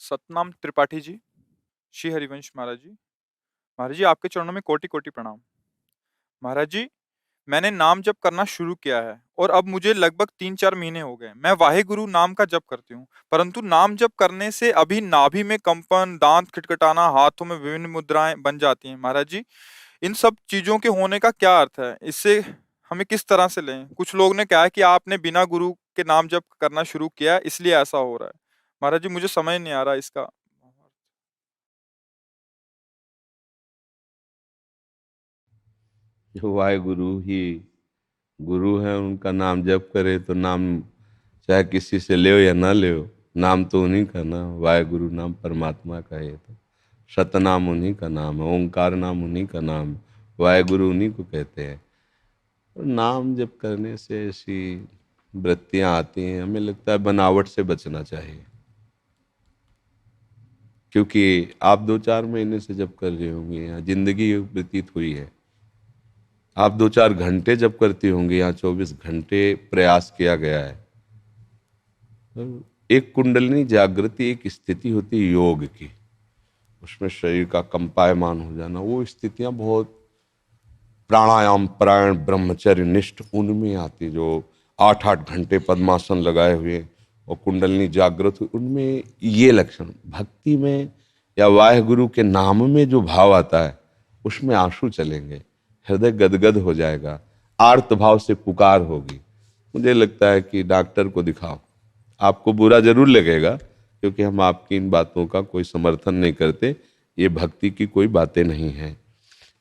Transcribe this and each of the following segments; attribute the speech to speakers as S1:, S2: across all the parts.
S1: सतनाम त्रिपाठी जी, श्री हरिवंश महाराज जी। महाराज जी, आपके चरणों में कोटि कोटि प्रणाम। महाराज जी, मैंने नाम जप करना शुरू किया है और अब मुझे लगभग 3-4 महीने हो गए। मैं वाहेगुरु नाम का जप करती हूँ, परंतु नाम जप करने से अभी नाभि में कंपन, दांत खटखटाना, हाथों में विभिन्न मुद्राएं बन जाती हैं। महाराज जी, इन सब चीजों के होने का क्या अर्थ है? इससे हमें किस तरह से लें? कुछ लोग ने कहा है कि आपने बिना गुरु के नाम जप करना शुरू किया है, इसलिए ऐसा हो रहा है। महाराज जी, मुझे समझ नहीं आ रहा इसका।
S2: जो वाहेगुरु ही गुरु है, उनका नाम जप करे तो नाम चाहे किसी से ले या ना ले, नाम तो उन्हीं का ना। वाहेगुरु नाम परमात्मा का है, तो सतनाम उन्हीं का नाम है, ओंकार नाम उन्हीं का नाम है, वाहेगुरु उन्हीं को कहते हैं। और नाम जप करने से ऐसी वृत्तियां आती हैं, हमें लगता है बनावट से बचना चाहिए। क्योंकि आप 2-4 महीने से जप कर रहे होंगे, यहाँ जिंदगी व्यतीत हुई है। आप 2-4 घंटे जप करती होंगी, यहाँ 24 घंटे प्रयास किया गया है। एक कुंडलिनी जागृति एक स्थिति होती है योग की, उसमें शरीर का कंपायमान हो जाना, वो स्थितियां बहुत प्राणायाम परायण ब्रह्मचर्य निष्ठ उनमें आती, जो 8-8 घंटे पद्मासन लगाए हुए और कुंडलिनी जागृत हुई, उनमें ये लक्षण। भक्ति में या वाहेगुरु के नाम में जो भाव आता है, उसमें आंसू चलेंगे, हृदय गदगद हो जाएगा, आर्त भाव से पुकार होगी। मुझे लगता है कि डॉक्टर को दिखाओ। आपको बुरा जरूर लगेगा, क्योंकि हम आपकी इन बातों का कोई समर्थन नहीं करते, ये भक्ति की कोई बातें नहीं है।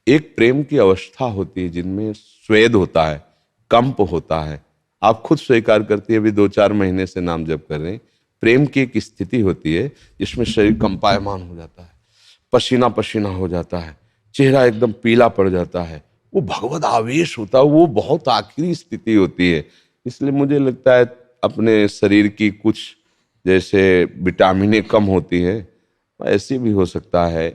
S2: एक प्रेम की अवस्था होती है जिनमें स्वेद होता है, कंप होता है। आप खुद स्वीकार करती है, अभी 2-4 महीने से नाम जप कर रहे हैं। प्रेम की एक स्थिति होती है जिसमें शरीर कंपायमान हो जाता है, पसीना पसीना हो जाता है, चेहरा एकदम पीला पड़ जाता है, वो भगवत आवेश होता है, वो बहुत आखिरी स्थिति होती है। इसलिए मुझे लगता है अपने शरीर की कुछ जैसे विटामिनें कम होती है, ऐसी भी हो सकता है,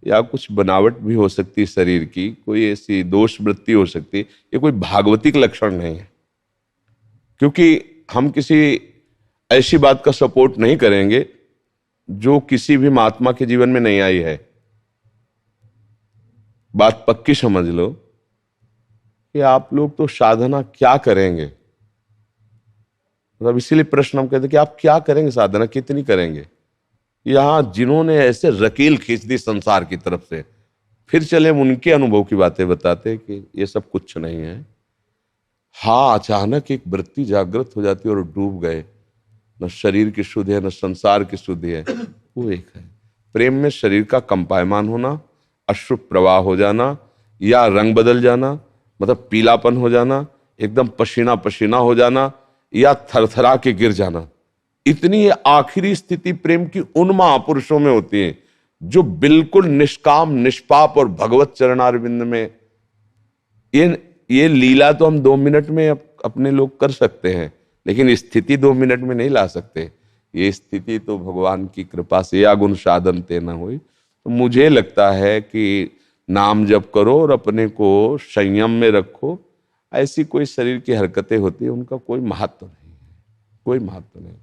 S2: या कुछ बनावट भी हो सकती है शरीर की, कोई ऐसी दोष वृत्ति हो सकती है। ये कोई भागवतिक लक्षण नहीं है, क्योंकि हम किसी ऐसी बात का सपोर्ट नहीं करेंगे जो किसी भी महात्मा के जीवन में नहीं आई है। बात पक्की समझ लो कि आप लोग तो साधना क्या करेंगे, मतलब इसीलिए प्रश्न हम कहते हैं कि आप क्या करेंगे, साधना कितनी करेंगे। यहां जिन्होंने ऐसे रकील खींच दी संसार की तरफ से, फिर चले उनके अनुभव की बातें बताते कि ये सब कुछ नहीं है। हाँ, अचानक एक वृत्ति जागृत हो जाती है और डूब गए, न शरीर की शुद्ध है न संसार की शुद्ध है, वो एक है। प्रेम में शरीर का कंपायमान होना, अश्रु प्रवाह हो जाना, या रंग बदल जाना, मतलब पीलापन हो जाना, एकदम पसीना पसीना हो जाना, या थरथरा के गिर जाना, इतनी आखिरी स्थिति प्रेम की उन महापुरुषों में होती है जो बिल्कुल निष्काम निष्पाप और भगवत चरणारविंद में। ये लीला तो हम 2 मिनट में अपने लोग कर सकते हैं, लेकिन स्थिति 2 मिनट में नहीं ला सकते। ये स्थिति तो भगवान की कृपा से, या गुण साधन ते न हुई। तो मुझे लगता है कि नाम जप करो और अपने को संयम में रखो। ऐसी कोई शरीर की हरकतें होती है, उनका कोई महत्व नहीं है, कोई महत्व नहीं।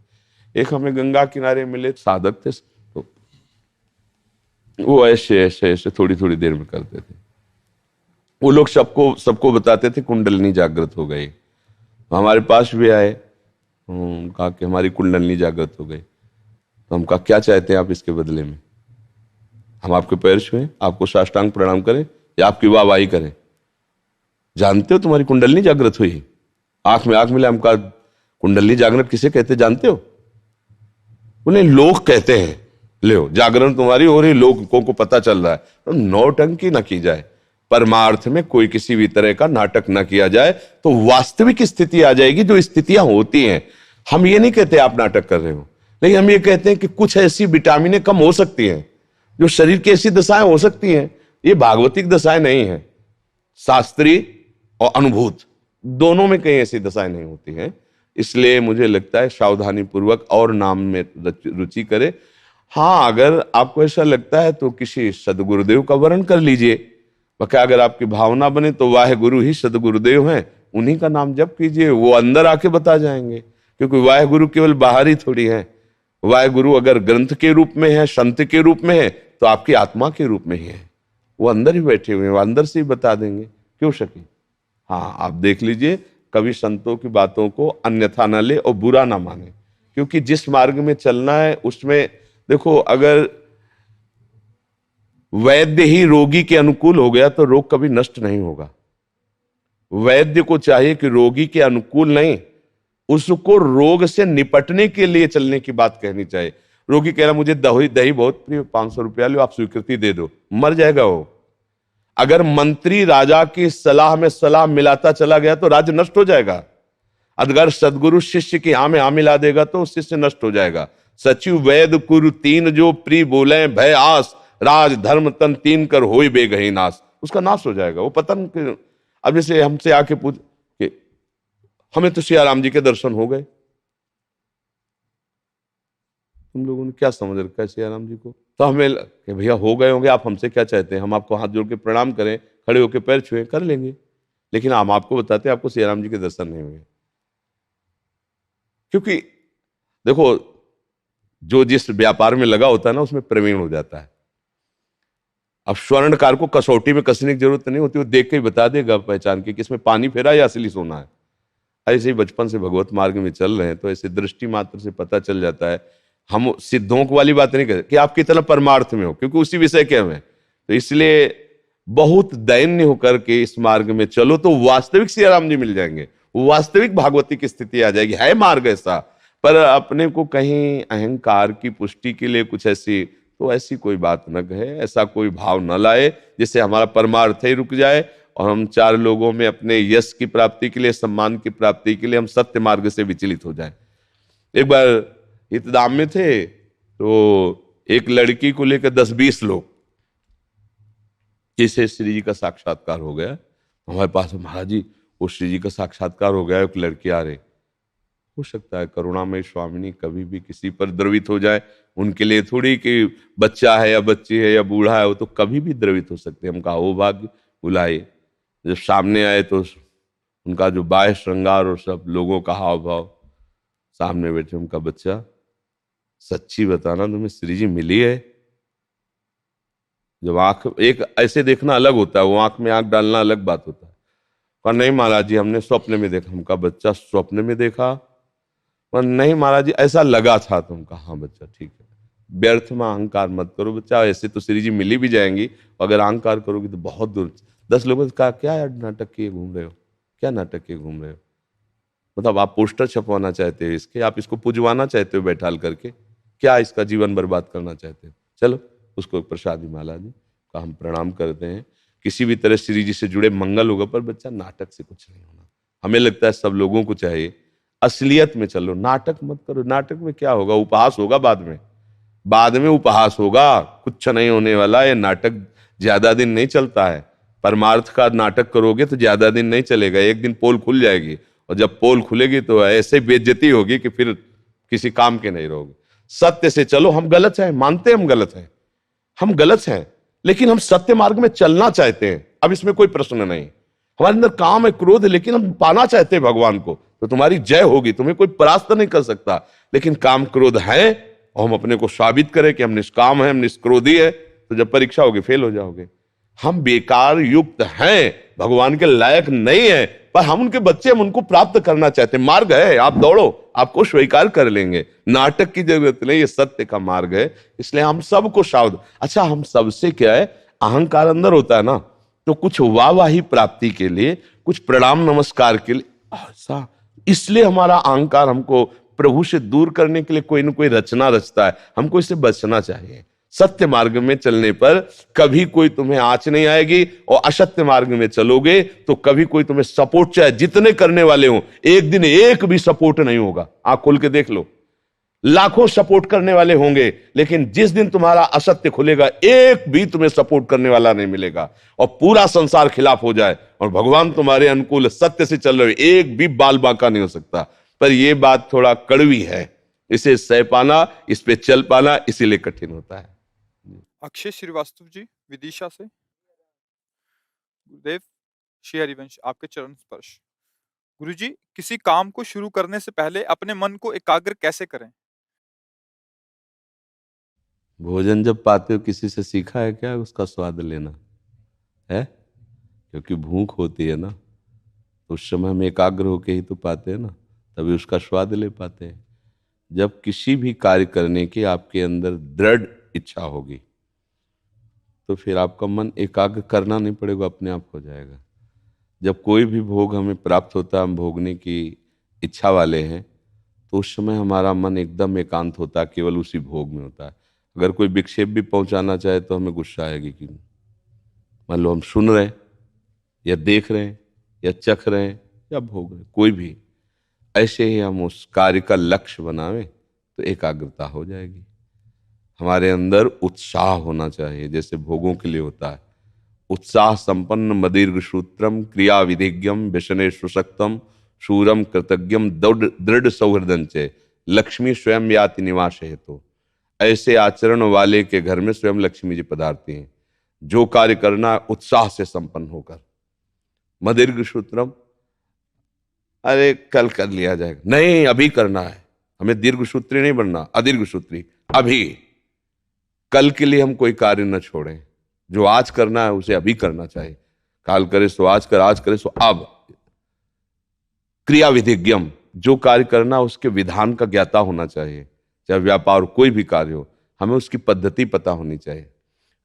S2: एक हमें गंगा किनारे मिले साधक थे, तो वो ऐसे ऐसे ऐसे थोड़ी थोड़ी देर में करते थे। वो लोग सबको सबको बताते थे कुंडलिनी जागृत हो गई। तो हमारे पास भी आए, कहा कि हमारी कुंडलिनी जागृत हो गई। तो हम कहा क्या चाहते हैं आप इसके बदले में? हम आपके पैर छुएं, आपको साष्टांग प्रणाम करें, या आपकी वाहवाही करें? जानते हो तुम्हारी कुंडलिनी जागृत हुई? आंख में आंख मिला। हम कहा कुंडलिनी जागृत किसे कहते जानते हो? उन्हें लोग कहते हैं। लो, जागरण तुम्हारी हो रही, लोगों को पता चल रहा है। तो नौटंकी न की जाए, परमार्थ में कोई किसी भी तरह का नाटक न किया जाए, तो वास्तविक स्थिति आ जाएगी जो स्थितियां होती हैं। हम ये नहीं कहते आप नाटक कर रहे हो, लेकिन हम ये कहते हैं कि कुछ ऐसी विटामिनें कम हो सकती हैं, जो शरीर की ऐसी दशाएं हो सकती हैं। ये भागवतिक दशाएं नहीं है, शास्त्रीय और अनुभूत दोनों में कहीं ऐसी दशाएं नहीं होती हैं। इसलिए मुझे लगता है सावधानी पूर्वक और नाम में रुचि करे। हाँ, अगर आपको ऐसा लगता है तो किसी सदगुरुदेव का वर्ण कर लीजिए। क्या अगर आपकी भावना बने तो वाहेगुरु ही सदगुरुदेव हैं, उन्हीं का नाम जप कीजिए, वो अंदर आके बता जाएंगे। क्योंकि वाहेगुरु केवल बाहर ही थोड़ी है, वाहेगुरु अगर ग्रंथ के रूप में है, संत के रूप में है, तो आपकी आत्मा के रूप में ही है। वो अंदर ही बैठे हुए हैं, वो अंदर से ही बता देंगे, क्यों शकी। हाँ, आप देख लीजिए, कभी संतों की बातों को अन्यथा न ले और बुरा ना माने, क्योंकि जिस मार्ग में चलना है उसमें देखो, अगर वैद्य ही रोगी के अनुकूल हो गया तो रोग कभी नष्ट नहीं होगा। वैद्य को चाहिए कि रोगी के अनुकूल नहीं, उसको रोग से निपटने के लिए चलने की बात कहनी चाहिए। रोगी कह रहा मुझे दही दही बहुत प्रिय, 500 रुपया लो, आप स्वीकृति दे दो, मर जाएगा वो। अगर मंत्री राजा की सलाह में सलाह मिलाता चला गया तो राज्य नष्ट हो जाएगा। अगर सदगुरु शिष्य की हाँ में हाँ मिला देगा तो शिष्य नष्ट हो जाएगा। सचिव वैद कुरु तीन जो प्री बोले भय आस, राज धर्म तन तीन कर होई बेगही नाश, उसका नाश हो जाएगा, वो पतन के। अब जैसे हमसे आके पूछ कि हमें तो सिया राम जी के दर्शन हो गए, तुम लोगों ने क्या समझ रखा है सिया राम जी को, तो हमें कि भैया हो गए होंगे, आप हमसे क्या चाहते हैं, हम आपको हाथ जोड़ के प्रणाम करें, खड़े होकर पैर छुए, कर लेंगे। लेकिन हम आपको बताते हैं आपको सिया राम जी के दर्शन नहीं हुए, क्योंकि देखो, जो जिस व्यापार में लगा होता है ना उसमें प्रवीण हो जाता है। अब स्वर्णकार को कसौटी में कसने की जरूरत नहीं होती, वो देख के ही बता देगा पहचान के कि इसमें पानी फेरा या असली सोना है। ऐसे ही बचपन से भगवत मार्ग में चल रहे हैं तो ऐसे दृष्टि मात्र से पता चल जाता है। हम सिद्धों वाली बात नहीं करते कि आप कितना परमार्थ में हो, क्योंकि उसी विषय के हमें, तो इसलिए बहुत दैन्य होकर के इस मार्ग में चलो तो वास्तविक सिया राम जी मिल जाएंगे, वास्तविक भागवती की स्थिति आ जाएगी। है मार्ग ऐसा, पर अपने को कहीं अहंकार की पुष्टि के लिए कुछ ऐसी, तो ऐसी कोई बात न कहे, ऐसा कोई भाव न लाए जिससे हमारा परमार्थ ही रुक जाए और हम चार लोगों में अपने यश की प्राप्ति के लिए, सम्मान की प्राप्ति के लिए हम सत्य मार्ग से विचलित हो जाए। एक बार हितधाम में थे तो एक लड़की को लेकर 10-20 लोग, जैसे श्री जी का साक्षात्कार हो गया हमारे पास, महाराज जी वो श्री जी का साक्षात्कार हो गया, एक लड़की आ रही। हो सकता है करुणामय स्वामिनी कभी भी किसी पर द्रवित हो जाए, उनके लिए थोड़ी कि बच्चा है या बच्ची है या बूढ़ा है, वो तो कभी भी द्रवित हो सकते हैं। हम कहा ओ भाग्य, बुलाए। जब सामने आए तो उनका जो बाह्य श्रृंगार और सब लोगों का हाव भाव, सामने बैठे, उनका बच्चा, सच्ची बताना तुम्हें श्री जी मिली है? जब आंख एक ऐसे देखना अलग होता है, वो आंख में आंख डालना अलग बात होता है। कहा नहीं महाराज जी हमने स्वप्न में देखा। उनका बच्चा स्वप्न में देखा? पर नहीं महाराज जी ऐसा लगा था। तुमका हाँ बच्चा ठीक है, व्यर्थ में अहंकार मत करो बच्चा, ऐसे तो श्री जी मिली भी जाएंगी, अगर अहंकार करोगे तो बहुत दूर। 10 लोगों ने कहा क्या यार नाटक किए घूम रहे हो, क्या नाटक किए घूम रहे हो, मतलब आप पोस्टर छपवाना चाहते हो इसके, आप इसको पुजवाना चाहते हो बैठाल करके, क्या इसका जीवन बर्बाद करना चाहते हो? चलो उसको एक प्रसादी माला दी, का हम प्रणाम करते हैं, किसी भी तरह श्री जी से जुड़े मंगल होगा, पर बच्चा नाटक से कुछ नहीं होना। हमें लगता है सब लोगों को चाहिए असलियत में चलो, नाटक मत करो। नाटक में क्या होगा, उपहास होगा बाद में, बाद में उपहास होगा, कुछ नहीं होने वाला। ये नाटक ज्यादा दिन नहीं चलता है, परमार्थ का नाटक करोगे तो ज्यादा दिन नहीं चलेगा, एक दिन पोल खुल जाएगी, और जब पोल खुलेगी तो ऐसे बेइज्जती होगी कि फिर किसी काम के नहीं रहोगे। सत्य से चलो, हम गलत हैं, मानते हैं हम गलत हैं, हम गलत हैं, लेकिन हम सत्य मार्ग में चलना चाहते हैं। अब इसमें कोई प्रश्न नहीं, हमारे अंदर काम है, क्रोध है, लेकिन हम पाना चाहते हैं भगवान को, तो तुम्हारी जय होगी, तुम्हें कोई परास्त नहीं कर सकता। लेकिन काम क्रोध है और हम अपने को साबित करें कि हम निष्काम है, हम निष्क्रोधी है, तो जब परीक्षा होगी फेल हो जाओगे। हम बेकार युक्त हैं, भगवान के लायक नहीं है, पर हम उनके बच्चे, हम उनको प्राप्त करना चाहते हैं। मार्ग है, आप दौड़ो, आपको स्वीकार कर लेंगे, नाटक की जरूरत नहीं, ये सत्य का मार्ग है। इसलिए हम सबको सावध। अच्छा हम सबसे क्या है, अहंकार अंदर होता है ना, तो कुछ वाहवाही प्राप्ति के लिए, कुछ प्रणाम नमस्कार के लिए, ऐसा इसलिए हमारा अहंकार हमको प्रभु से दूर करने के लिए कोई ना कोई रचना रचता है। हमको इससे बचना चाहिए। सत्य मार्ग में चलने पर कभी कोई तुम्हें आंच नहीं आएगी, और असत्य मार्ग में चलोगे तो कभी कोई तुम्हें सपोर्ट, चाहे जितने करने वाले हो, एक दिन एक भी सपोर्ट नहीं होगा। आंख खोल के देख लो, लाखों सपोर्ट करने वाले होंगे, लेकिन जिस दिन तुम्हारा असत्य खुलेगा एक भी तुम्हें सपोर्ट करने वाला नहीं मिलेगा, और पूरा संसार खिलाफ हो जाए और भगवान तुम्हारे अनुकूल सत्य से चल रहे, एक भी बाल बांका नहीं हो सकता। पर यह बात थोड़ा कड़वी है, इसे सह पाना, इस पे चल पाना इसीलिए कठिन होता है।
S1: अक्षय श्रीवास्तव जी विदिशा से। गुरुदेव, श्री हरिवंश आपके चरण स्पर्श। गुरुजी, किसी काम को शुरू करने से पहले अपने मन को एकाग्र कैसे करें?
S2: भोजन जब पाते हो किसी से सीखा है क्या उसका स्वाद लेना है? क्योंकि भूख होती है ना, तो उस समय हम एकाग्र होके ही तो पाते हैं ना, तभी उसका स्वाद ले पाते हैं। जब किसी भी कार्य करने की आपके अंदर दृढ़ इच्छा होगी तो फिर आपका मन एकाग्र करना नहीं पड़ेगा, अपने आप हो जाएगा। जब कोई भी भोग हमें प्राप्त होता है, हम भोगने की इच्छा वाले हैं, तो उस समय हमारा मन एकदम एकांत होता है, केवल उसी भोग में होता है। अगर कोई विक्षेप भी पहुंचाना चाहे तो हमें गुस्सा आएगी कि मान लो हम सुन रहे हैं या देख रहे हैं या चख रहे हैं या भोग रहे हैं, कोई भी, ऐसे ही हम उस कार्य का लक्ष्य बनावें तो एकाग्रता हो जाएगी। हमारे अंदर उत्साह होना चाहिए, जैसे भोगों के लिए होता है। उत्साह संपन्न मदीर्घ सूत्रम क्रिया विधिज्ञम व्यसने सुशक्तम शूरम कृतज्ञम दृढ़ सौहृदं च लक्ष्मी स्वयं याति निवास हेतु। ऐसे आचरण वाले के घर में स्वयं लक्ष्मी जी पधारती हैं। जो कार्य करना उत्साह से संपन्न होकर। मदीर्घ सूत्रम, अरे कल कर लिया जाएगा, नहीं अभी करना है। हमें दीर्घ सूत्री नहीं बनना, अदीर्घ सूत्री। अभी, कल के लिए हम कोई कार्य न छोड़ें। जो आज करना है उसे अभी करना चाहिए। काल करे सो आज कर, आज करे सो अब। क्रिया विधिज्ञम, जो कार्य करना उसके विधान का ज्ञाता होना चाहिए। चाहे व्यापार कोई भी कार्य हो, हमें उसकी पद्धति पता होनी चाहिए।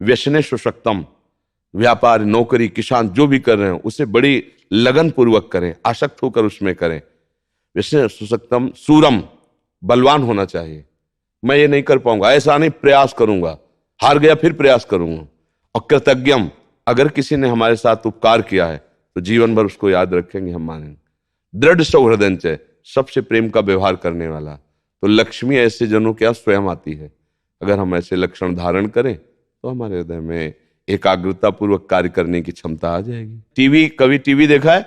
S2: व्यसने सुशक्तम, व्यापार नौकरी किसान जो भी कर रहे हैं उसे बड़ी लगन पूर्वक करें, आसक्त होकर उसमें करें। व्यसने सुशक्तम सूरम, बलवान होना चाहिए। मैं ये नहीं कर पाऊंगा ऐसा नहीं, प्रयास करूंगा, हार गया फिर प्रयास करूंगा। और कृतज्ञम, अगर किसी ने हमारे साथ उपकार किया है तो जीवन भर उसको याद रखेंगे, हम मानेंगे। दृढ़ सौहृदंच, सबसे प्रेम का व्यवहार करने वाला। तो लक्ष्मी ऐसे जनों के यहाँ स्वयं आती है। अगर हम ऐसे लक्षण धारण करें तो हमारे हृदय में एकाग्रता पूर्वक कार्य करने की क्षमता आ जाएगी। टीवी, कभी टीवी देखा है?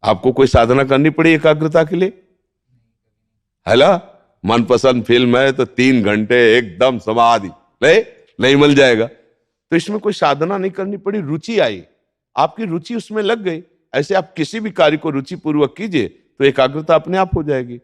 S2: आपको कोई साधना करनी पड़ी एकाग्रता के लिए? है ना? मनपसंद फिल्म है तो 3 घंटे एकदम समाधि, नहीं मिल जाएगा। तो इसमें कोई साधना नहीं करनी पड़ी, रुचि आई, आपकी रुचि उसमें लग गई। ऐसे आप किसी भी कार्य को रुचि पूर्वक कीजिए तो एकाग्रता अपने आप हो जाएगी।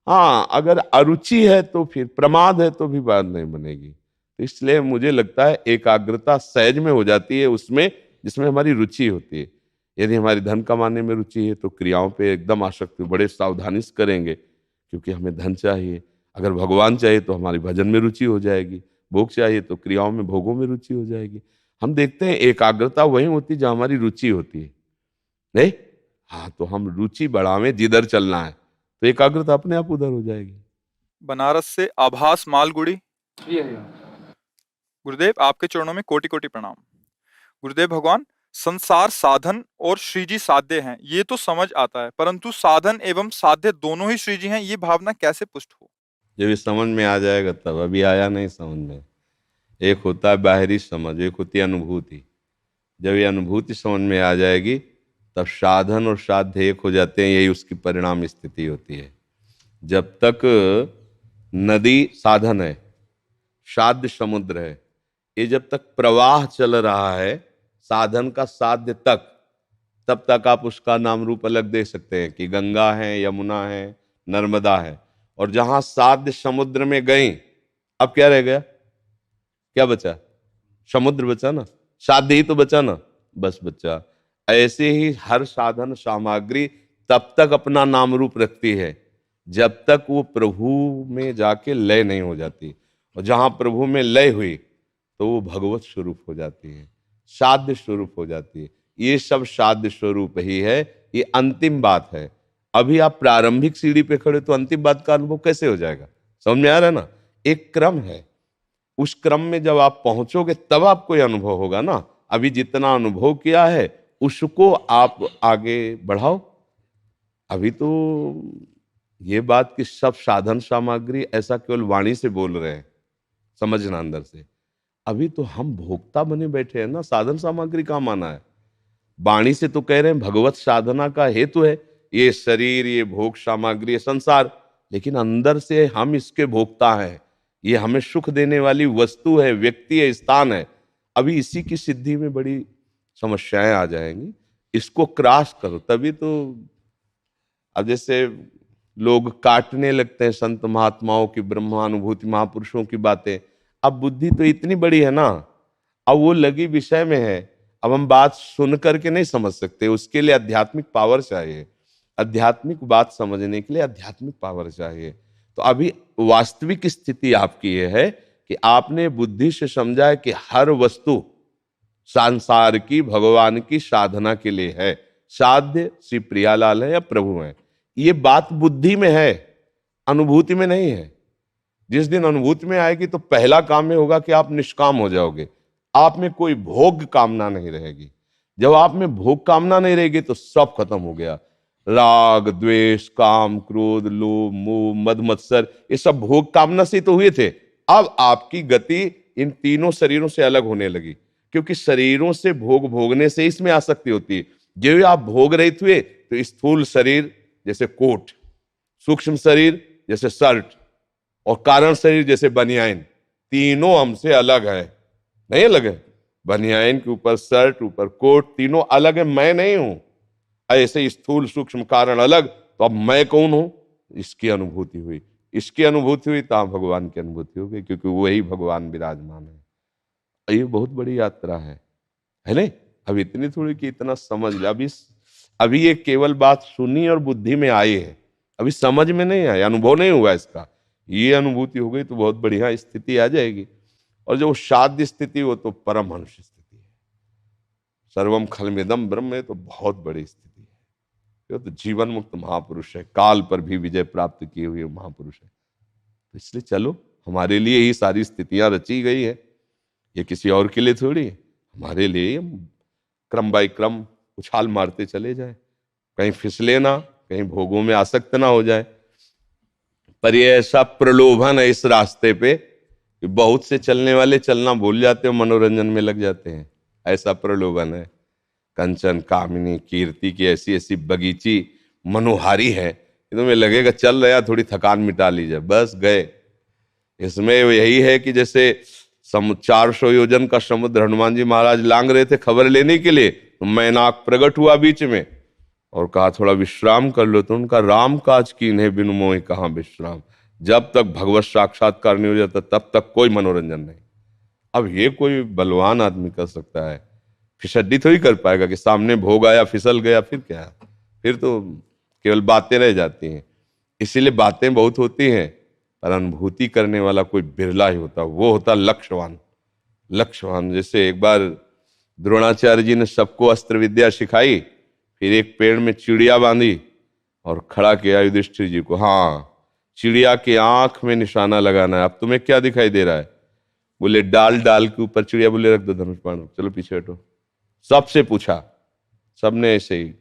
S2: हाँ, अगर अरुचि है तो फिर प्रमाद है तो भी बात नहीं बनेगी। तो इसलिए मुझे लगता है एकाग्रता सहज में हो जाती है उसमें जिसमें हमारी रुचि होती है। यदि हमारी धन कमाने में रुचि है तो क्रियाओं पे एकदम आसक्ति, बड़े सावधानी से करेंगे क्योंकि हमें धन चाहिए। अगर भगवान चाहिए तो हमारी भजन में रुचि हो जाएगी, भोग चाहिए तो क्रियाओं में भोगों में रुचि हो जाएगी। हम देखते हैं एकाग्रता वही होती है जहां हमारी रुचि होती है, नहीं? हाँ, तो हम रुचि बढ़ावें, जिधर चलना है तो एकाग्रता अपने आप उधर हो जाएगी।
S1: बनारस से आभास मालगुड़ी। गुरुदेव, आपके चरणों में कोटि कोटि प्रणाम। गुरुदेव भगवान, संसार साधन और श्रीजी साध्य हैं, ये तो समझ आता है, परंतु साधन एवं साध्य दोनों ही श्रीजी हैं, ये भावना कैसे पुष्ट हो?
S2: जब ये समझ में आ जाएगा तब, अभी आया नहीं समझ में। एक होता है बाहरी समझ, एक होती है अनुभूति। जब ये अनुभूति समझ में आ जाएगी तब साधन और साध्य एक हो जाते हैं, यही उसकी परिणाम स्थिति होती है। जब तक नदी साधन है, साध्य समुद्र है, ये जब तक प्रवाह चल रहा है साधन का साध्य तक, तब तक आप उसका नाम रूप अलग दे सकते हैं कि गंगा है, यमुना है, नर्मदा है। और जहां साध्य समुद्र में गई, अब क्या रह गया? क्या बचा? समुद्र बचा ना, साध्य ही तो बचा ना, बस बचा। ऐसे ही हर साधन सामग्री तब तक अपना नाम रूप रखती है जब तक वो प्रभु में जाके लय नहीं हो जाती। और जहां प्रभु में लय हुई तो वो भगवत स्वरूप हो जाती है, साध्य स्वरूप हो जाती है। ये सब साध्य स्वरूप ही है, ये अंतिम बात है। अभी आप प्रारंभिक सीढ़ी पे खड़े तो अंतिम बात का अनुभव कैसे हो जाएगा? समझ में आ रहा है ना? एक क्रम है, उस क्रम में जब आप पहुंचोगे तब आपको यह अनुभव होगा ना। अभी जितना अनुभव किया है उसको आप आगे बढ़ाओ। अभी तो ये बात कि सब साधन सामग्री ऐसा केवल वाणी से बोल रहे हैं, समझना अंदर से। अभी तो हम भोक्ता बने बैठे हैं ना, साधन सामग्री का माना है। वाणी से तो कह रहे हैं भगवत साधना का हेतु है ये शरीर, ये भोग सामग्री, ये संसार, लेकिन अंदर से हम इसके भोक्ता हैं। ये हमें सुख देने वाली वस्तु है, व्यक्ति है, स्थान है। अभी इसी की सिद्धि में बड़ी समस्याएं आ जाएंगी। इसको क्रॉस करो तभी तो। अब जैसे लोग काटने लगते हैं संत महात्माओं की, ब्रह्मानुभूति महापुरुषों की बातें, अब बुद्धि तो इतनी बड़ी है ना, अब वो लगी विषय में है। अब हम बात सुन करके नहीं समझ सकते, उसके लिए आध्यात्मिक पावर चाहिए। आध्यात्मिक बात समझने के लिए आध्यात्मिक पावर चाहिए। तो अभी वास्तविक स्थिति आपकी ये है कि आपने बुद्धि से समझा है कि हर वस्तु संसार की भगवान की साधना के लिए है। साध्य श्री प्रियालाल है या प्रभु है, ये बात बुद्धि में है, अनुभूति में नहीं है। जिस दिन अनुभूति में आएगी तो पहला काम में होगा कि आप निष्काम हो जाओगे, आप में कोई भोग कामना नहीं रहेगी। जब आप में भोग कामना नहीं रहेगी तो सब खत्म हो गया। राग द्वेष काम क्रोध लोभ मोह मद मत्सर, ये सब भोग कामना से तो हुए थे। अब आपकी गति इन तीनों शरीरों से अलग होने लगी, क्योंकि शरीरों से भोग भोगने से इसमें आसक्ति होती है। जो आप भोग रहित हुए तो स्थूल शरीर जैसे कोट, सूक्ष्म शरीर जैसे शर्ट, और कारण शरीर जैसे बनियाइन, तीनों हमसे अलग है। नहीं अलग है? बनियाइन के ऊपर शर्ट, ऊपर कोट, तीनों अलग है, मैं नहीं हूं। ऐसे स्थूल सूक्ष्म कारण अलग, तो अब मैं कौन हूं? इसकी अनुभूति हुई, इसकी अनुभूति हुई तो भगवान की अनुभूति हो गई, क्योंकि वही भगवान विराजमान है। ये बहुत बड़ी यात्रा है नहीं? अब इतनी थोड़ी कि इतना समझ ले। अभी ये केवल बात सुनी और बुद्धि में आई है, अभी समझ में नहीं आई, अनुभव नहीं हुआ इसका। ये अनुभूति हो गई तो बहुत बढ़िया स्थिति आ जाएगी। और जो साध्य स्थिति वो तो परमहंस स्थिति है, सर्वम खलमिदम ब्रह्म है, तो बहुत बड़ी स्थिति है। ये तो जीवन मुक्त महापुरुष है, काल पर भी विजय प्राप्त किए हुए महापुरुष है। तो इसलिए चलो, हमारे लिए ही सारी स्थितियां रची गई है, ये किसी और के लिए थोड़ी है। हमारे लिए हम क्रम बाय क्रम उछाल मारते चले जाए, कहीं फिसले ना, कहीं भोगों में आसक्त ना हो जाए। पर ये ऐसा प्रलोभन है इस रास्ते पे कि बहुत से चलने वाले चलना भूल जाते हैं, मनोरंजन में लग जाते हैं। ऐसा प्रलोभन है। कंचन कामिनी कीर्ति की ऐसी ऐसी बगीची मनोहारी है कि तुम्हें लगेगा चल रहा, थोड़ी थकान मिटा लीजिए, बस गए। इसमें यही है कि जैसे 400 योजन का समुद्र हनुमान जी महाराज लांग रहे थे खबर लेने के लिए, तो मैनाक प्रकट हुआ बीच में और कहा थोड़ा विश्राम कर लो। तो उनका राम काज कीन्हे बिनु मोहि कहाँ विश्राम। जब तक भगवत साक्षात्कार नहीं हो जाता तब तक कोई मनोरंजन नहीं। अब ये कोई बलवान आदमी कर सकता है, फिसड्डी थोड़ी कर पाएगा कि सामने भोग आया फिसल गया, फिर क्या, फिर तो केवल बातें रह जाती हैं। इसीलिए बातें बहुत होती हैं पर अनुभूति करने वाला कोई बिरला ही होता, वो होता लक्ष्यवान। लक्ष्यवान जैसे एक बार द्रोणाचार्य जी ने सबको अस्त्र विद्या सिखाई, फिर एक पेड़ में चिड़िया बांधी और खड़ा किया युधिष्ठिर जी को। हाँ, चिड़िया की आंख में निशाना लगाना है। अब तुम्हें क्या दिखाई दे रहा है? बोले डाल, डाल के ऊपर चिड़िया। बोले रख दो धनुष बाण, चलो पीछे हटो। सबसे पूछा, सबने ऐसे ही।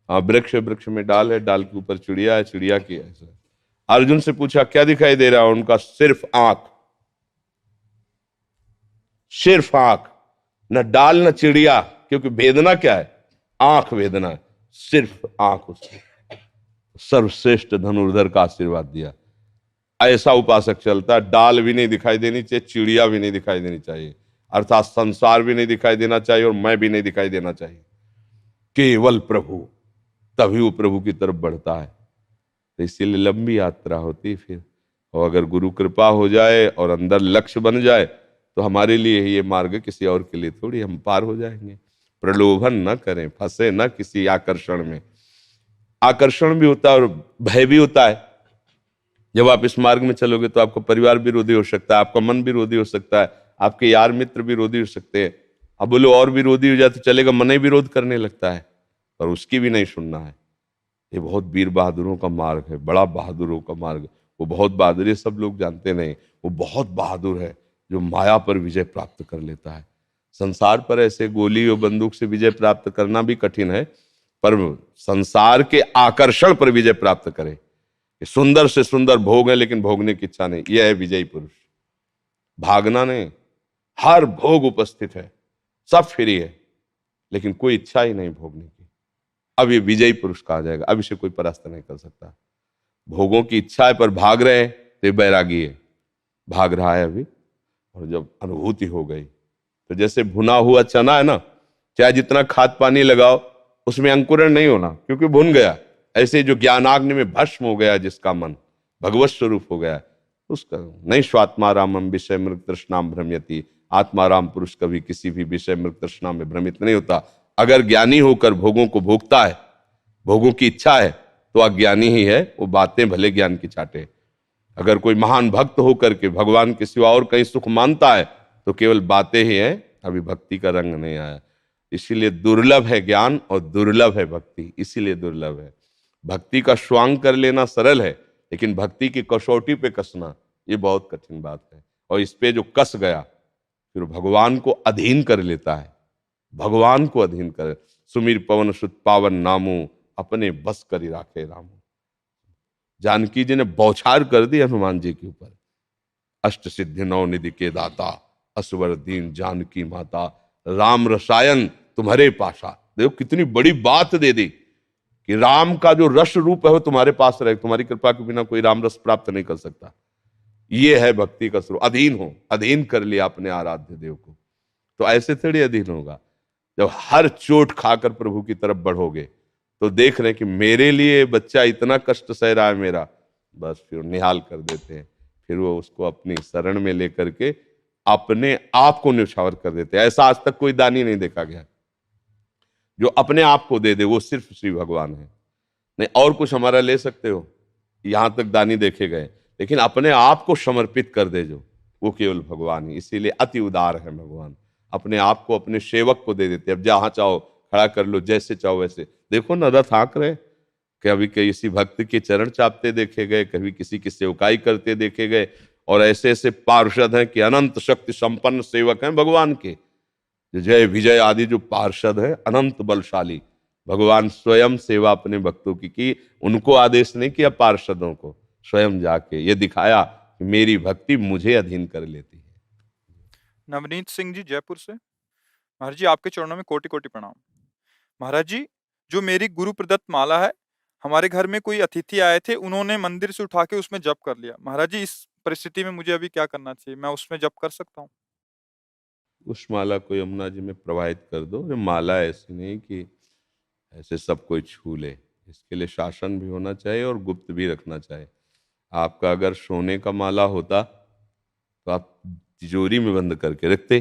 S2: हाँ, वृक्ष, वृक्ष में डाल है, डाल के ऊपर चिड़िया है, चिड़िया की ऐसा। अर्जुन से पूछा क्या दिखाई दे रहा है? उनका सिर्फ आंख, सिर्फ आंख, न डाल न चिड़िया, क्योंकि वेदना क्या है? आंख वेदना है, सिर्फ आंख उसकी। सर्वश्रेष्ठ धनुर्धर का आशीर्वाद दिया। ऐसा उपासक चलता है। डाल भी नहीं दिखाई देनी चाहिए, चिड़िया भी नहीं दिखाई देनी चाहिए, अर्थात संसार भी नहीं दिखाई देना चाहिए और मैं भी नहीं दिखाई देना चाहिए, केवल प्रभु। तभी वो प्रभु की तरफ बढ़ता है। तो इसीलिए लंबी यात्रा होती फिर। और अगर गुरु कृपा हो जाए और अंदर लक्ष्य बन जाए तो हमारे लिए ये मार्ग, किसी और के लिए थोड़ी, हम पार हो जाएंगे। प्रलोभन न करें, फंसे न किसी आकर्षण में। आकर्षण भी होता है और भय भी होता है। जब आप इस मार्ग में चलोगे तो आपका परिवार विरोधी हो सकता है, आपका मन विरोधी हो सकता है, आपके यार मित्र विरोधी हो सकते हैं। अब बोलो और विरोधी हो जाए तो चलेगा, मन ही विरोध करने लगता है, पर उसकी भी नहीं सुनना है। ये बहुत वीर बहादुरों का मार्ग है, बड़ा बहादुरों का मार्ग। वो बहुत बहादुर, ये सब लोग जानते नहीं, वो बहुत बहादुर है जो माया पर विजय प्राप्त कर लेता है। संसार पर ऐसे गोली और बंदूक से विजय प्राप्त करना भी कठिन है, पर संसार के आकर्षण पर विजय प्राप्त करे। सुंदर से सुंदर भोग है लेकिन भोगने की इच्छा नहीं, यह है विजयी पुरुष। भागना नहीं, हर भोग उपस्थित है, सब फ्री है, लेकिन कोई इच्छा ही नहीं भोगने की। अब ये विजयी पुरुष कहा जाएगा। अब इसे कोई परास्त नहीं कर सकता। भोगों की इच्छा है पर भाग रहे हैं तो ये बैरागी है, भाग रहा है अभी। और जब अनुभूति हो गई तो जैसे भुना हुआ चना है ना, चाहे जितना खाद पानी लगाओ उसमें अंकुरण नहीं होना, क्योंकि भुन गया। ऐसे जो ज्ञानाग्नि में भस्म हो गया जिसका मन, भगवत स्वरूप हो गया, उसका नहीं। स्वात्मा रामम विषय मृग तृष्णाम भ्रमयति। आत्माराम पुरुष कभी किसी भी विषय मृग तृष्णा में भ्रमित नहीं होता। अगर ज्ञानी होकर भोगों को भोगता है, भोगों की इच्छा है, तो अज्ञानी ही है। वो बातें भले ज्ञान की चाटे। अगर कोई महान भक्त होकर के भगवान के सिवा और कहीं सुख मानता है, तो केवल बातें ही हैं, अभी भक्ति का रंग नहीं आया। इसीलिए दुर्लभ है ज्ञान और दुर्लभ है भक्ति, इसीलिए दुर्लभ है। भक्ति का स्वांग कर लेना सरल है, लेकिन भक्ति की कसौटी पे कसना ये बहुत कठिन बात है। और इस पे जो कस गया, फिर भगवान को अधीन कर लेता है। भगवान को अधीन कर, सुमीर पवन सुत पावन नामो, अपने बस करी राखे रामो। जानकी जी ने बौछार कर दी हनुमान जी के ऊपर। अष्ट सिद्धि नौ निधि के दाता, असवर दीन जानकी माता, राम रसायन तुम्हारे पासा। देखो कितनी बड़ी बात दे दी कि राम का जो रस रूप है वो तुम्हारे पास रहे। तुम्हारी कृपा के बिना कोई राम रस प्राप्त नहीं कर सकता। ये है भक्ति का स्वरूप। अधीन हो, अधीन कर लिया अपने आराध्य देव को। तो ऐसे थोड़ी अधीन होगा। जब हर चोट खाकर प्रभु की तरफ बढ़ोगे, तो देख रहे हैं कि मेरे लिए बच्चा इतना कष्ट सह रहा है मेरा, बस फिर निहाल कर देते हैं। फिर वो उसको अपनी शरण में लेकर के अपने आप को न्यौछावर कर देते हैं। ऐसा आज तक कोई दानी नहीं देखा गया जो अपने आप को दे दे। वो सिर्फ श्री भगवान है। नहीं और कुछ हमारा ले सकते हो, यहां तक दानी देखे गए, लेकिन अपने आप को समर्पित कर दे जो, वो केवल भगवान ही। इसीलिए अति उदार है भगवान। अपने आप को अपने सेवक को दे देते। अब जहां चाहो खड़ा कर लो, जैसे चाहो वैसे। देखो न रथ हाँक रहे, कभी किसी भक्त के चरण चापते देखे गए, कभी किसी की सेवकाई करते देखे गए। और ऐसे ऐसे पार्षद हैं कि अनंत शक्ति संपन्न सेवक हैं भगवान के। जो जय विजय आदि जो पार्षद है, अनंत बलशाली। भगवान स्वयं सेवा अपने भक्तों की। उनको आदेश नहीं किया पार्षदों को, स्वयं जाके ये दिखाया कि मेरी भक्ति मुझे अधीन कर लेती है।
S1: नवनीत सिंह जी जयपुर से। महाराज जी आपके चरणों में कोटि कोटि प्रणाम। महाराज जी, जो मेरी गुरु प्रदत्त माला है, हमारे घर में कोई अतिथि आए थे, उन्होंने मंदिर से उठा के उसमें जप कर लिया। महाराज जी, इस परिस्थिति में मुझे अभी क्या करना चाहिए? मैं उसमें जप कर सकता हूँ?
S2: उस माला को यमुना जी में प्रवाहित कर दो। ये माला ऐसी नहीं कि ऐसे सब कोई छू ले। इसके लिए शासन भी होना चाहिए और गुप्त भी रखना चाहिए। आपका अगर सोने का माला होता तो आप तिजोरी में बंद करके रखते,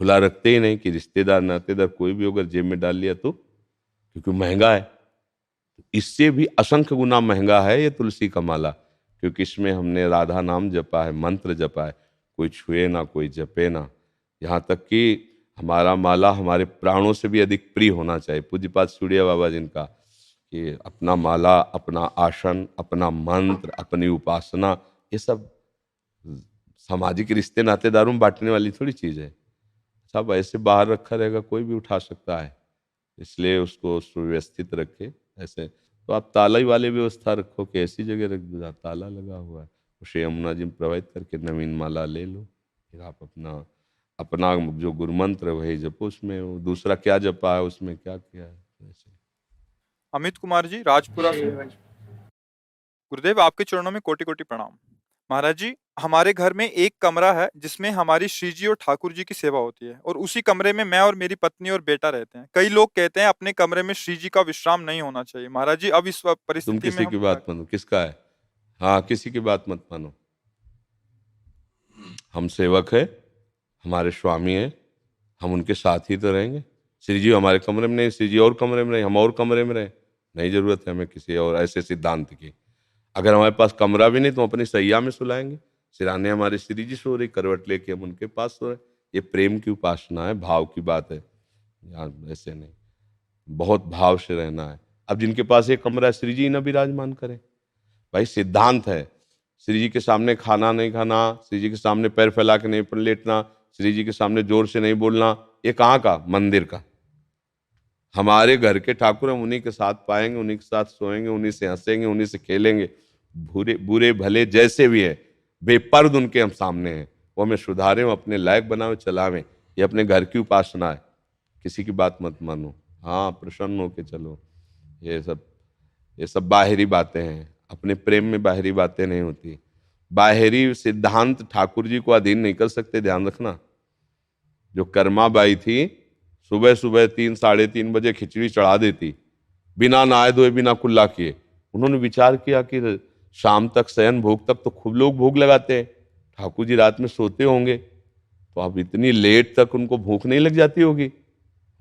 S2: खुला रखते ही नहीं कि रिश्तेदार नातेदार कोई भी अगर जेब में डाल लिया तो, क्योंकि महंगा है। इससे भी असंख्य गुना महंगा है ये तुलसी का माला, क्योंकि इसमें हमने राधा नाम जपा है, मंत्र जपा है। कोई छुए ना, कोई जपे ना। यहाँ तक कि हमारा माला हमारे प्राणों से भी अधिक प्रिय होना चाहिए। पूज्यपाद सूर्य बाबा जिनका, कि अपना माला, अपना आसन, अपना मंत्र, अपनी उपासना, ये सब सामाजिक रिश्ते नातेदारों में बांटने वाली थोड़ी चीज है। सब ऐसे बाहर रखा रहेगा, कोई भी उठा सकता है। इसलिए उसको सुव्यवस्थित रखे। ऐसे तो आप ताला ही वाले व्यवस्था रखो कि ऐसी जगह रख दो जहाँ ताला लगा हुआ है। उसे यमुना जी में प्रवाहित करके नवीन माला ले लो। फिर आप अपना अपना जो गुरु मंत्र है वही जपो। उसमें वो दूसरा क्या जपा है, उसमें क्या किया है, ऐसे।
S1: अमित कुमार जी राजपुरा से। गुरुदेव आपके चरणों में कोटि कोटि प्रणाम। महाराज जी, हमारे घर में एक कमरा है जिसमें हमारी श्री जी और ठाकुर जी की सेवा होती है, और उसी कमरे में मैं और मेरी पत्नी और बेटा रहते हैं। कई लोग कहते हैं अपने कमरे में श्री जी का विश्राम नहीं होना चाहिए। महाराज जी, अब इस
S2: तुम
S1: परिस्थिति में
S2: किसी
S1: हम
S2: की बात मानो, किसका है? हाँ, किसी की बात मत मानो। हम सेवक है, हमारे स्वामी है, हम उनके साथ ही तो रहेंगे। श्री जी हमारे कमरे में नहीं, श्री जी और कमरे में रहे, हम और कमरे में रहे। नहीं जरूरत है हमें किसी और ऐसे सिद्धांत की। अगर हमारे पास कमरा भी नहीं तो हम अपनी सैया में सुलाएंगे। सिराने हमारे श्री जी सो रही, करवट लेके हम उनके पास सो रहे। ये प्रेम की उपासना है, भाव की बात है। यहाँ ऐसे नहीं, बहुत भाव से रहना है। अब जिनके पास एक कमरा है, श्री जी न विराजमान करें। भाई सिद्धांत है, श्री जी के सामने खाना नहीं खाना, श्री जी के सामने पैर फैला के नहीं लेटना, श्री जी के सामने जोर से नहीं बोलना। ये कहाँ का? मंदिर का। हमारे घर के ठाकुर हम उन्हीं के साथ पाएंगे, उन्हीं के साथ सोएंगे, उन्हीं से हंसेंगे, उन्हीं से खेलेंगे। बुरे बुरे भले जैसे भी है, बेपर्द उनके हम सामने हैं। वो हमें सुधारें, अपने लायक बनावे, चलावें। ये अपने घर की उपासना है। किसी की बात मत मानो। हाँ, प्रसन्न होके चलो। ये सब बाहरी बातें हैं। अपने प्रेम में बाहरी बातें नहीं होती। बाहरी सिद्धांत ठाकुर जी को अधीन नहीं कर सकते, ध्यान रखना। जो कर्मा बाई थी, सुबह सुबह 3 साढ़े 3 बजे खिचड़ी चढ़ा देती, बिना नहाए धोए, बिना कुल्ला किए। उन्होंने विचार किया कि शाम तक शयन भोग तक तो खूब लोग भोग लगाते हैं। ठाकुर जी रात में सोते होंगे, तो अब इतनी लेट तक उनको भूख नहीं लग जाती होगी।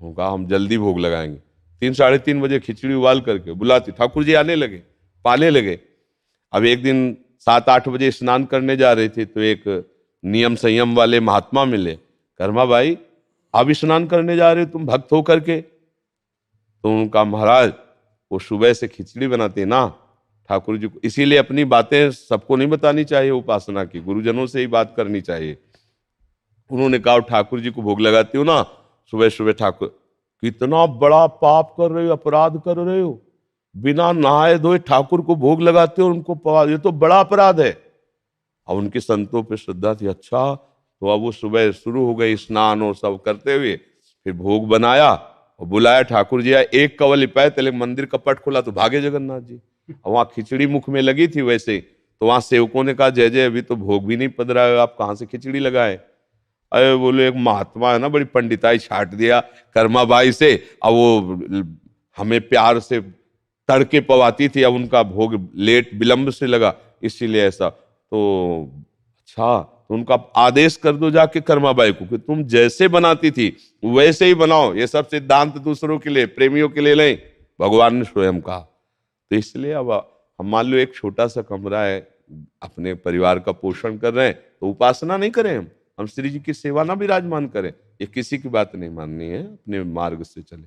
S2: होगा हम जल्दी भोग लगाएंगे। 3 साढ़े 3 बजे खिचड़ी उबाल करके बुलाती, ठाकुर जी आने लगे, पाने लगे। अब एक दिन 7-8 बजे स्नान करने जा रहे थे, तो एक नियम संयम वाले महात्मा मिले। कर्मा भाई, अब स्नान करने जा रहे हो तुम भक्त हो करके? तो उनका, महाराज वो सुबह से खिचड़ी बनाते हैं ना ठाकुर जी को, इसीलिए अपनी बातें सबको नहीं बतानी चाहिए उपासना की, गुरुजनों से ही बात करनी चाहिए। उन्होंने कहा ठाकुर जी को भोग लगाती हो ना सुबह सुबह, ठाकुर कितना बड़ा पाप कर रहे हो, अपराध कर रहे हो, बिना नहाए धोए ठाकुर को भोग लगाते हो, उनको ये तो बड़ा अपराध है। अब उनके संतों पे श्रद्धा थी। अच्छा, तो अब वो सुबह शुरू हो गई स्नान और सब करते हुए, फिर भोग बनाया और बुलाया। ठाकुर जी आए, एक कवल लिपाए तले मंदिर का पट खोला तो भागे जगन्नाथ जी। और वहां खिचड़ी मुख में लगी थी वैसे, तो वहां सेवकों ने कहा, जय जय, अभी तो भोग भी नहीं पधरा है, आप कहाँ से खिचड़ी लगाए? अरे बोले, एक महात्मा है ना, बड़ी पंडिताई छाट दिया कर्मा बाई से, अब वो हमें प्यार से तड़के पवाती थी, अब उनका भोग लेट विलंब से लगा, इसीलिए ऐसा। तो अच्छा, तो उनका आदेश कर दो जाके कर्माबाई को कि तुम जैसे बनाती थी वैसे ही बनाओ। ये सब सिद्धांत दूसरों के लिए, प्रेमियों के लिए नहीं, भगवान ने स्वयं कहा। तो इसलिए अब हम मान लो एक छोटा सा कमरा है, अपने परिवार का पोषण कर रहे हैं, तो उपासना नहीं करें हम श्री जी की सेवा ना विराजमान करें। ये किसी की बात नहीं माननी है, अपने मार्ग से चले।